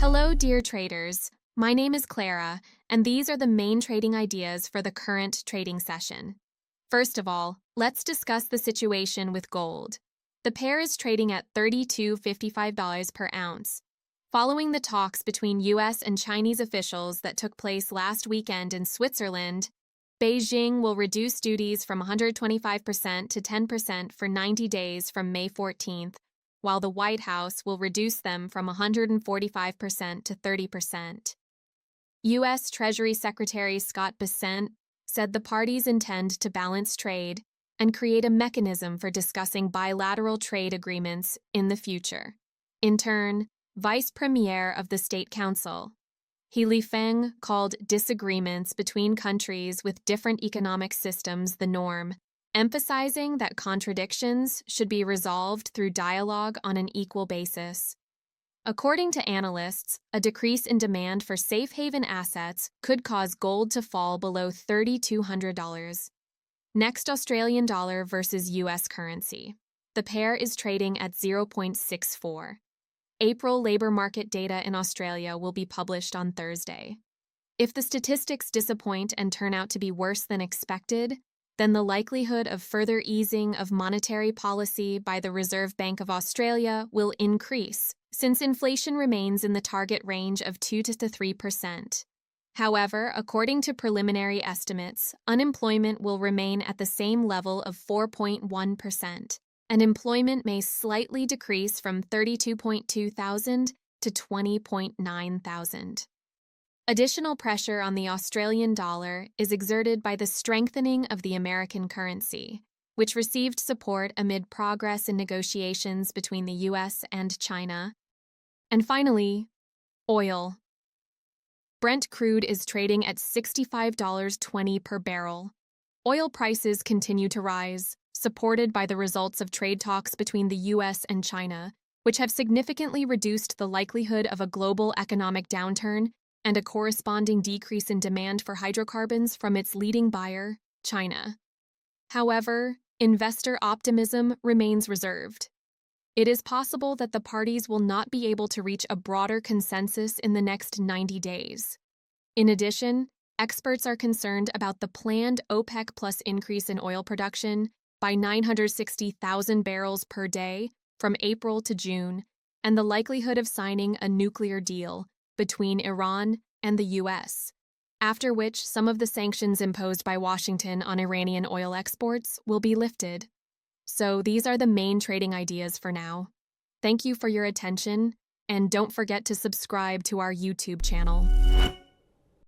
Hello, dear traders. My name is Clara, and these are the main trading ideas for the current trading session. First of all, let's discuss the situation with gold. The pair is trading at $32.55 per ounce. Following the talks between U.S. and Chinese officials that took place last weekend in Switzerland, Beijing will reduce duties from 125% to 10% for 90 days from May 14th, while the White House will reduce them from 145% to 30%. U.S. Treasury Secretary Scott Bessent said the parties intend to balance trade and create a mechanism for discussing bilateral trade agreements in the future. In turn, Vice Premier of the State Council, He Lifeng, called disagreements between countries with different economic systems the norm, emphasizing that contradictions should be resolved through dialogue on an equal basis. According to analysts, a decrease in demand for safe haven assets could cause gold to fall below $3,200. Next, Australian dollar versus U.S. currency. The pair is trading at 0.64. April labor market data in Australia will be published on Thursday. If the statistics disappoint and turn out to be worse than expected, then the likelihood of further easing of monetary policy by the Reserve Bank of Australia will increase, since inflation remains in the target range of 2 to 3%. However, according to preliminary estimates, unemployment will remain at the same level of 4.1%, and employment may slightly decrease from 32.2 thousand to 20.9 thousand. Additional pressure on the Australian dollar is exerted by the strengthening of the American currency, which received support amid progress in negotiations between the U.S. and China. And finally, oil. Brent crude is trading at $65.20 per barrel. Oil prices continue to rise, supported by the results of trade talks between the U.S. and China, which have significantly reduced the likelihood of a global economic downturn and a corresponding decrease in demand for hydrocarbons from its leading buyer, China. However, investor optimism remains reserved. It is possible that the parties will not be able to reach a broader consensus in the next 90 days. In addition, experts are concerned about the planned OPEC plus increase in oil production by 960,000 barrels per day from April to June, and the likelihood of signing a nuclear deal between Iran and the U.S., after which some of the sanctions imposed by Washington on Iranian oil exports will be lifted. So these are the main trading ideas for now. Thank you for your attention, and don't forget to subscribe to our YouTube channel.